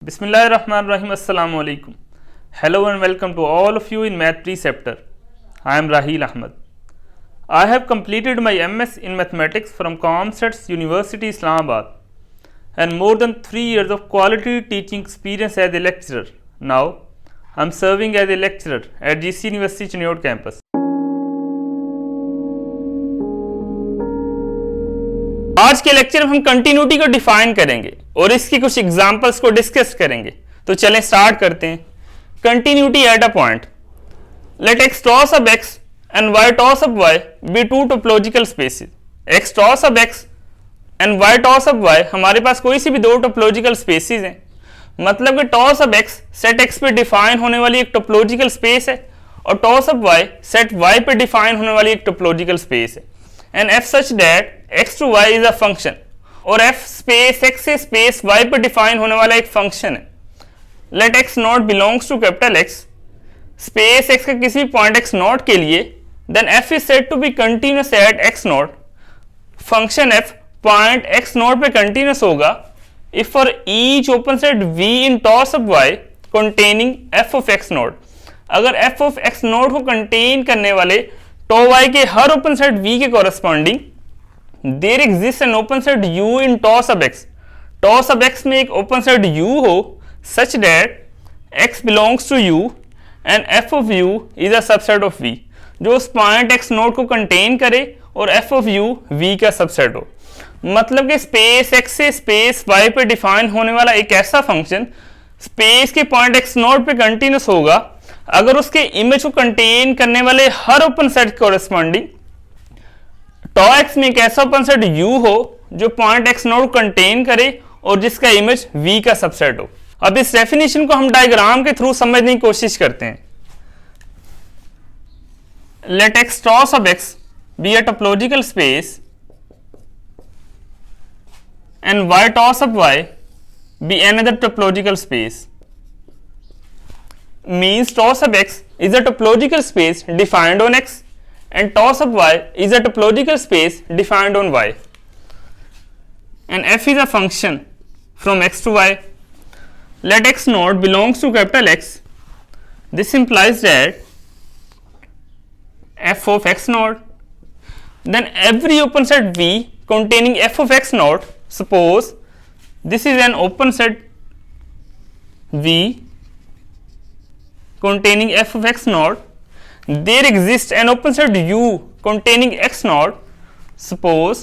Bismillahirrahmanirrahim. Assalamu alaikum. Hello and welcome to all of you in Math Preceptor. I am Raheel Ahmad. I have completed my MS in Mathematics from ComStats University Faisalabad and more than 3 years of quality teaching experience as a lecturer. Now, I am serving as a lecturer at GCUFC Chiniot campus. आज के lecture में हम continuity को define करेंगे और इसकी कुछ examples को डिस्कस करेंगे। तो चलें स्टार्ट करते हैं। Continuity at a point, let x toss of x and y toss of y be two topological spaces. x toss of x and y toss of y हमारे पास कोई सी भी दो टोपोलॉजिकल स्पेसिस हैं। मतलब कि toss of x set x पे define होने वाली एक टोपोलॉजिकल स्पेस है और toss of y set y पे डिफाइन होने वाली एक टोपोलॉजिकल स्पेस है। And f such that x to y is a function, और f स्पेस x से स्पेस y पे डिफाइन होने वाला एक फंक्शन है। Let x not belongs to capital X, space x का किसी पॉइंट x नॉट के लिए, then f is said to be continuous at x not. Function f point x not पे कंटिन्यूअस होगा if for each open set v in toss of y containing f of x not. अगर f of x not को contain करने वाले toss y के हर open set v के corresponding there exist an open set u in toss of x। Toss of x में एक open set u हो such that x belongs to u and f of u is a subset of v, जो उस पॉइंट x not को contain करे और f of u v का सबसेट हो। मतलब कि स्पेस x से स्पेस y पे डिफाइन होने वाला एक ऐसा फंक्शन स्पेस के पॉइंट x नोट पे कंटिन्यूअस होगा अगर उसके इमेज को कंटेन करने वाले हर open set corresponding toss x में एक ऐसा ओपन सेट u हो जो पॉइंट x नोट कंटेन करे और जिसका इमेज v का सबसेट हो। अब इस डेफिनेशन को हम डायग्राम के थ्रू समझने की कोशिश करते हैं। Let x toss of x be a topological space and y toss of y be another topological space. Means toss of x is a topological space defined on x and toss of y is a topological space defined on y, and f is a function from x to y. Let x naught belongs to capital X. This implies that f of x naught, then every open set V containing f of x naught, suppose this is an open set V containing f of x naught, there exists an open set u containing x naught. Suppose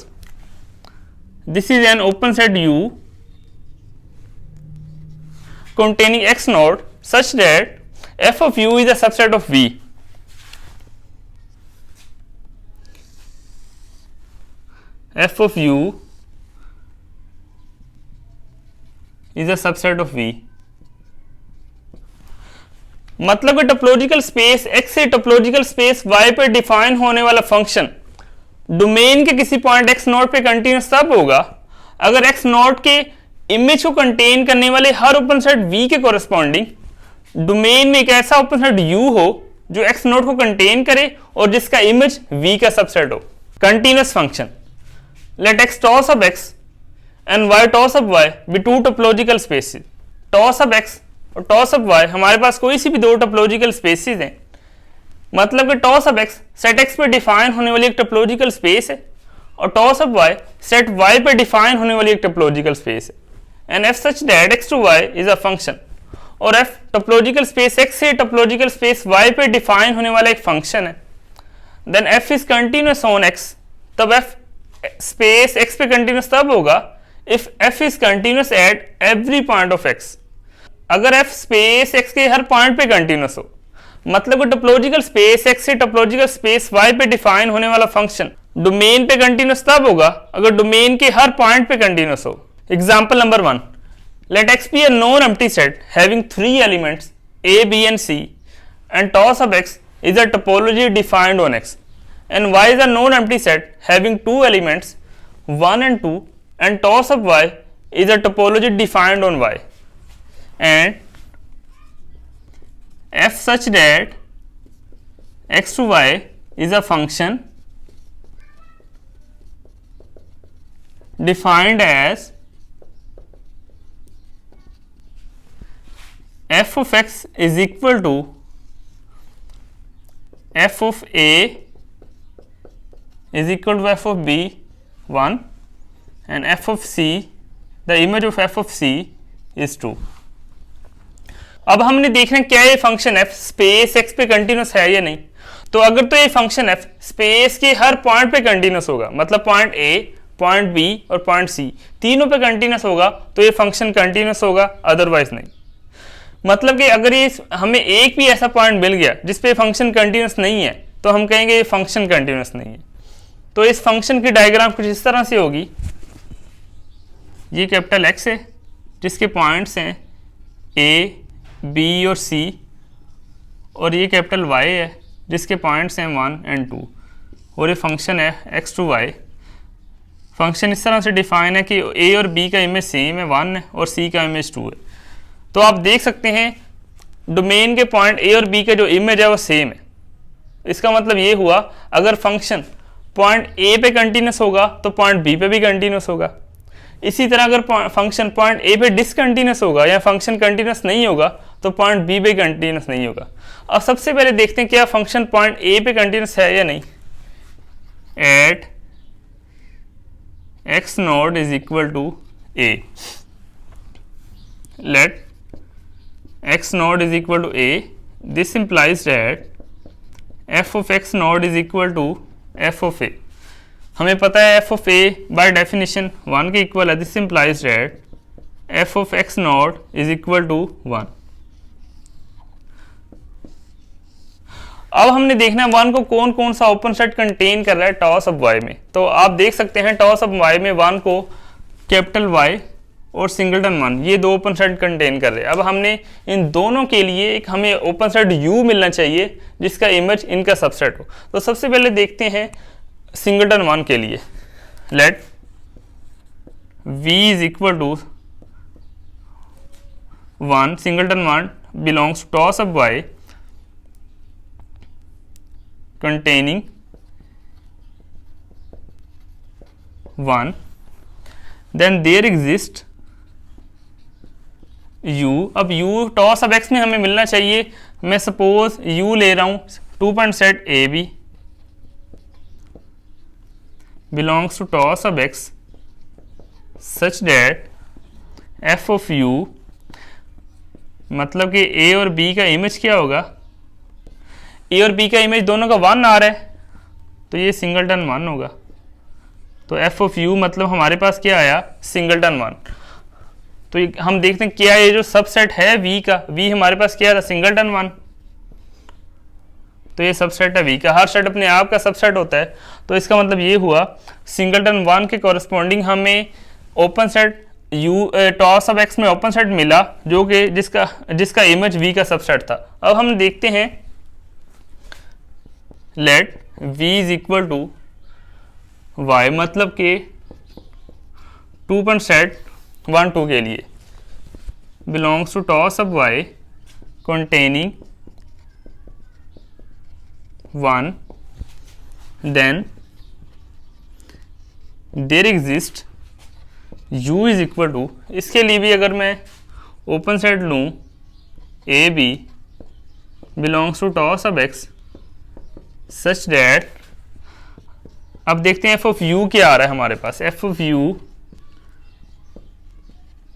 this is an open set u containing x naught such that f of u is a subset of v. F of u is a subset of v. मतलब कि topological space x से topological space y पे define होने वाला function domain के किसी point x not पे continuous तब होगा अगर x नॉट के इमेज को कंटेन करने वाले हर ओपन सेट v के कॉरेस्पॉन्डिंग डोमेन में एक ऐसा ओपन सेट u हो जो x नॉट को कंटेन करे और जिसका इमेज v का सबसेट हो। Continuous function, let x toss of x and y toss of y be two topological spaces. Toss of x और टॉस ऑफ y हमारे पास कोई सी भी दो टोपोलॉजिकल स्पेसिस हैं। मतलब कि toss of x set x पे डिफाइन होने वाली एक टोपोलॉजिकल स्पेस है और toss of y set y पे डिफाइन होने वाली एक टोपोलॉजिकल स्पेस है। And f such that x to y is a function, और f टोपोलॉजिकल स्पेस x से टोपोलॉजिकल स्पेस y पे डिफाइन होने वाला एक फंक्शन है। Then f is continuous on x, तब f स्पेस x पे कंटिन्यूअस तब होगा if f is continuous at every point of x। अगर f स्पेस x के हर पॉइंट पे कंटिन्यूअस हो, मतलब कि टोपोलॉजिकल स्पेस x से टोपोलॉजिकल स्पेस y पे डिफाइन होने वाला फंक्शन डोमेन पे कंटिन्यूअस तब होगा अगर डोमेन के हर पॉइंट पे कंटिन्यूअस हो। Example number 1, let x be a known empty set having 3 elements a, b and c and toss of x is a topology defined on x, and y is a known empty set having 2 elements 1 and 2 and toss of y is a topology defined on y, and f such that x to y is a function defined as f of x is equal to f of a is equal to f of b 1 and f of c, the image of f of c is 2। अब हमने देखना क्या ये function f space x पे continuous है या नहीं। तो अगर तो ये फंक्शन एफ स्पेस के हर पॉइंट पे कंटिन्यूस होगा, मतलब पॉइंट ए, पॉइंट बी और पॉइंट सी तीनों पे कंटिन्यूस होगा, तो ये फंक्शन कंटिन्यूस होगा, अदरवाइज नहीं। मतलब कि अगर ये हमें एक भी ऐसा पॉइंट मिल गया जिस पे फंक्शन कंटिन्यूस नहीं है, तो हम कहेंगे ये फंक्शन कंटिन्यूस नहीं है। तो इस फंक्शन की डायग्राम कुछ इस तरह से होगी। ये कैपिटल एक्स है जिसके पॉइंट्स हैं ए, बी और सी, और ये कैपिटल वाई है जिसके पॉइंट्स हैं 1 एंड 2, और ये फंक्शन है एक्स टू वाई। फंक्शन इस तरह से डिफाइन है कि ए और बी का इमेज सेम है 1 है और सी का इमेज 2 है। तो आप देख सकते हैं डोमेन के पॉइंट ए और बी का जो इमेज है वो सेम है। इसका मतलब ये हुआ अगर फंक्शन पॉइंट ए पे कंटिन्यूस होगा तो पॉइंट बी पे भी कंटिन्यूस होगा। इसी तरह अगर फंक्शन पॉइंट ए पे डिसकंटिन्यूस होगा या फंक्शन कंटिन्यूस नहीं होगा तो पॉइंट बी पे कंटिन्यूस नहीं होगा। अब सबसे पहले देखते हैं क्या फंक्शन पॉइंट ए पे कंटिन्यूस है या नहीं। At x naught is equal to a, let x naught is equal to a, this implies that f of x naught is equal to f of a। हमें पता है f of a by definition 1 के equal है, this implies that f of x naught is equal to 1। अब हमने देखना है 1 को कौन कौन सा ओपन सेट कंटेन कर रहा है टॉस ऑफ y में। तो आप देख सकते हैं टॉस ऑफ y में 1 को कैपिटल Y और सिंगलटन 1 ये दो ओपन सेट कंटेन कर रहे हैं। अब हमने इन दोनों के लिए एक हमें ओपन सेट U मिलना चाहिए जिसका इमेज इनका सबसेट हो। तो सबसे पहले देखते हैं सिंगलटन 1 के लिए। Let V is equal to 1, singleton 1 belongs to toss of Y containing 1, then there exists u। अब u टॉस ऑफ x में हमें मिलना चाहिए। मैं सपोज u ले रहा हूं 2 point set a b belongs to toss of x such that f of u, मतलब कि a और b का इमेज क्या होगा, ए और बी का इमेज दोनों का 1 आ रहा है तो ये सिंगलटन 1 होगा। तो एफ ऑफ यू मतलब हमारे पास क्या आया, सिंगलटन 1। तो हम देखते हैं क्या ये जो सबसेट है वी का, वी हमारे पास क्या था, सिंगलटन 1। तो ये सबसेट है वी का, हर सेट अपने आप का सबसेट होता है। तो इसका मतलब ये हुआ सिंगलटन 1 के कॉरस्पॉन्डिंग हमें open set you toss of x में ओपन सेट मिला जो कि जिसका इमेज वी का सबसेट था। अब हम देखते हैं let v is equal to y, मतलब कि 2 पॉइंट सेट 1 2 के लिए belongs to toss of y containing 1, then there exist u is equal to, इसके लिए भी अगर मैं ओपन सेट लूँ a b belongs to toss of x such that, अब देखते हैं एफ ऑफ यू क्या आ रहा है हमारे पास। एफ ऑफ यू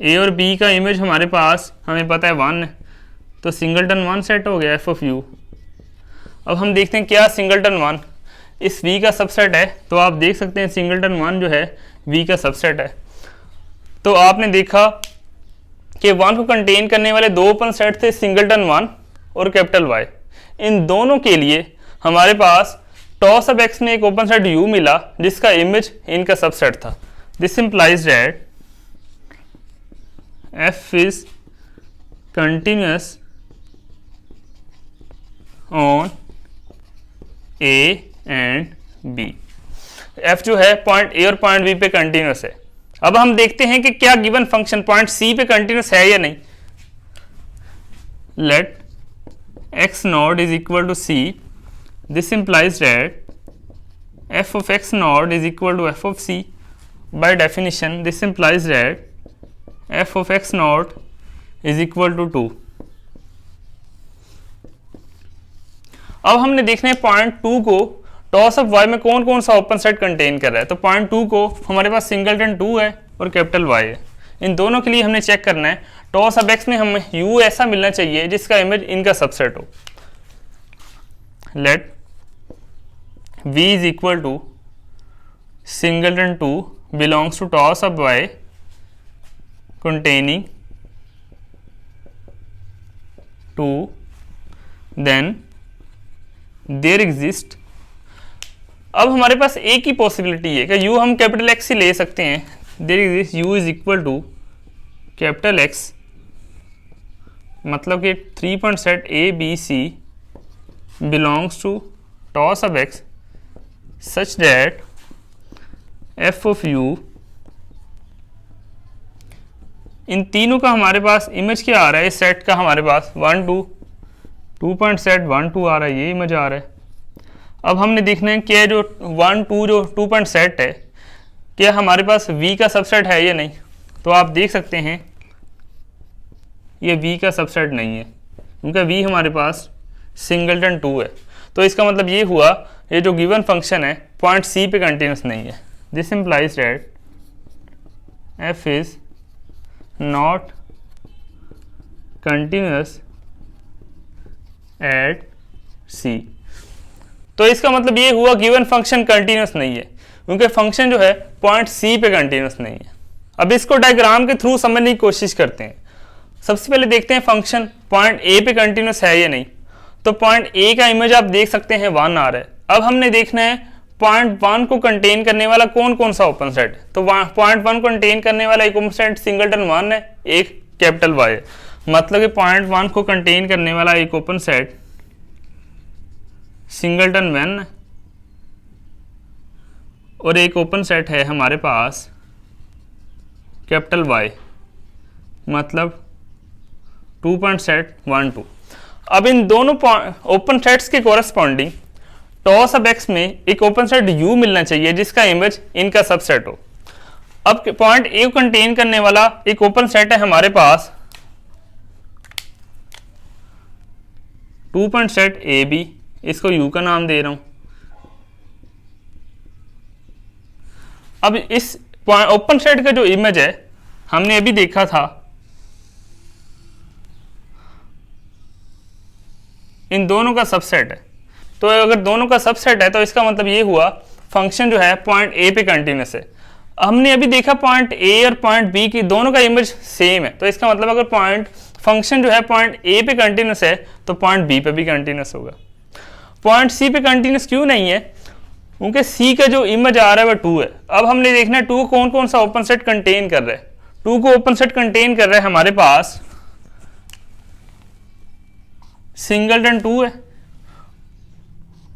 ए और बी का इमेज हमारे पास हमें पता है 1 है तो सिंगलटन 1 सेट हो गया एफ ऑफ यू। अब हम देखते हैं क्या सिंगलटन 1 इस वी का सबसेट है। तो आप देख सकते हैं सिंगलटन 1 जो है वी का सबसेट है। तो आपने देखा कि 1 को कंटेन करने वाले दो ओपन सेट थे, सिंगलटन 1 और कैपिटल वाई। इन दोनों के लिए हमारे पास टॉस ऑफ एक्स में एक ओपन सेट u मिला जिसका इमेज इनका सबसेट था। This implies that f is continuous on a and b। f जो है पॉइंट a और पॉइंट b पे कंटिन्यूअस है। अब हम देखते हैं कि क्या गिवन फंक्शन पॉइंट c पे कंटिन्यूअस है या नहीं। Let x naught is equal to c, this implies that f of x naught is equal to f of c. By definition, this implies that f of x naught is equal to 2. अब हमने देखना है point 2 को toss of y में कौन कौन सा open set contain कर रहा है। तो पॉइंट 2 को हमारे पास सिंगलटन 2 है और कैपिटल y है। इन दोनों के लिए हमने चेक करना है टॉस ऑफ x में हमें u ऐसा मिलना चाहिए जिसका इमेज इनका सबसेट हो। Let v is equal to singleton 2 belongs to toss of y containing 2, then there exist। अब हमारे पास एक ही पॉसिबिलिटी है कि u हम कैपिटल X से ले सकते हैं। there exist u is equal to capital X, मतलब कि 3 point set A B C belongs to toss of X such that f of u, इन तीनों का हमारे पास इमेज क्या आ रहा है इस सेट का, हमारे पास 1 2 पॉइंट सेट 1 2 आ रहा है, ये इमेज आ रहा है। अब हमने देखना है कि जो 1 2 जो 2 पॉइंट सेट है क्या हमारे पास v का सबसेट है या नहीं। तो आप देख सकते हैं ये v का सबसेट नहीं है क्योंकि v हमारे पास सिंगलटन 2 है। तो इसका मतलब ये हुआ ये जो गिवन फंक्शन है पॉइंट c पे कंटिन्यूस नहीं है। This implies that f is not continuous at c। तो इसका मतलब ये हुआ गिवन फंक्शन कंटिन्यूस नहीं है क्योंकि फंक्शन जो है पॉइंट c पे कंटिन्यूस नहीं है। अब इसको डायग्राम के थ्रू समझने की कोशिश करते हैं। सबसे पहले देखते हैं फंक्शन पॉइंट a पे कंटिन्यूस है या नहीं। तो पॉइंट a का इमेज आप देख सकते हैं 1 आ रहा है। अब हमने देखना है पॉइंट 1 को कंटेन करने वाला कौन कौन सा ओपन सेट है। तो पॉइंट 1 को कंटेन करने वाला एक ओपन सेट सिंगलटन 1 है, एक कैपिटल y है। मतलब कि पॉइंट 1 को कंटेन करने वाला एक ओपन सेट सिंगलटन 1 है और एक ओपन सेट है हमारे पास कैपिटल y, मतलब 2 पॉइंट सेट 1 2। अब इन दोनों ओपन सेट्स के कोरस्पॉन्डिंग टॉस ऑफ x में एक ओपन सेट u मिलना चाहिए जिसका इमेज इनका सबसेट हो। अब पॉइंट a को कंटेन करने वाला एक ओपन सेट है हमारे पास 2 पॉइंट सेट ए बी, इसको u का नाम दे रहा हूं। अब इस ओपन सेट का जो इमेज है हमने अभी देखा था इन दोनों का सबसेट है। तो अगर दोनों का सबसेट है तो इसका मतलब ये हुआ फंक्शन जो है पॉइंट ए पे कंटिन्यूस है। हमने अभी देखा पॉइंट ए और पॉइंट बी की दोनों का इमेज सेम है। तो इसका मतलब अगर फंक्शन जो है पॉइंट ए पे कंटिन्यूस है तो पॉइंट बी पे भी कंटिन्यूस होगा। पॉइंट सी पे कंटिन्यूस क्यों नहीं है? क्योंकि सी का जो इमेज आ रहा है वह 2 है। अब हमने देखना है 2 कौन कौन सा ओपन सेट कंटेन कर रहा है। 2 को ओपन सेट कंटेन कर रहा है हमारे पास सिंगलटन 2 है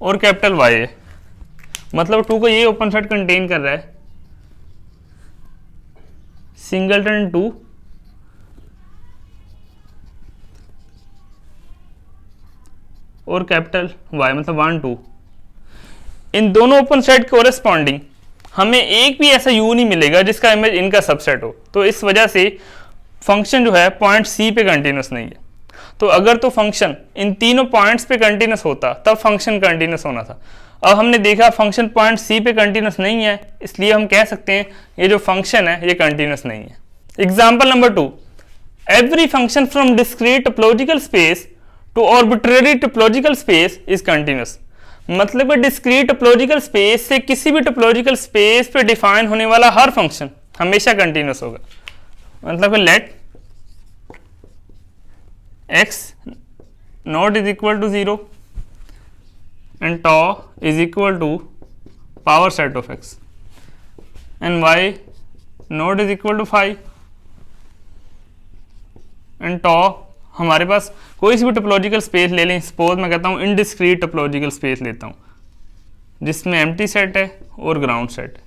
और कैपिटल y है, मतलब 2 को ये ओपन सेट कंटेन कर रहा है सिंगलटन 2 और कैपिटल y, मतलब 1 2। इन दोनों ओपन सेट कोरेस्पॉन्डिंग हमें एक भी ऐसा u नहीं मिलेगा जिसका इमेज इनका सबसेट हो। तो इस वजह से फंक्शन जो है पॉइंट c पे कंटिन्यूस नहीं है। तो अगर तो फंक्शन इन तीनों पॉइंट्स पे कंटिन्यूस होता तब फंक्शन कंटिन्यूस होना था। अब हमने देखा फंक्शन पॉइंट सी पे कंटिन्यूस नहीं है, इसलिए हम कह सकते हैं ये जो फंक्शन है ये कंटिन्यूस नहीं है। Example number 2, every function from discrete topological space to arbitrary topological space is continuous. मतलब डिस्क्रीट टोपोलॉजिकल स्पेस से किसी भी टोपोलॉजिकल स्पेस पे डिफाइन होने वाला हर फंक्शन हमेशा कंटिन्यूस होगा। मतलब late x not is equal to 0 and tau is equal to power set of x and y not is equal to 5 and tau हमारे पास कोई सी भी टोपोलॉजिकल स्पेस ले लें। सपोज मैं कहता हूँ इनडिस्क्रीट टोपोलॉजिकल स्पेस लेता हूँ जिसमें एम्प्टी सेट है और ग्राउंड सेट है,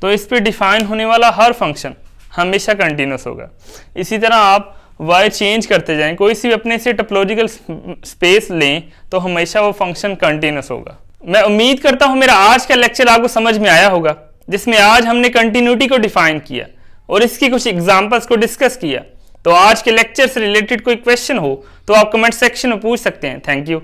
तो इस पे डिफाइन होने वाला हर फंक्शन हमेशा कंटिन्यूस होगा। इसी तरह आप y चेंज करते जाएं, कोई सी भी अपने से टोपोलॉजिकल स्पेस लें तो हमेशा वो फंक्शन कंटिन्यूस होगा। मैं उम्मीद करता हूं मेरा आज का लेक्चर आपको समझ में आया होगा, जिसमें आज हमने कंटिन्यूटी को डिफाइन किया और इसकी कुछ एग्जांपल्स को डिस्कस किया। तो आज के लेक्चर से रिलेटेड कोई क्वेश्चन हो तो आप कमेंट सेक्शन में पूछ सकते हैं। Thank you.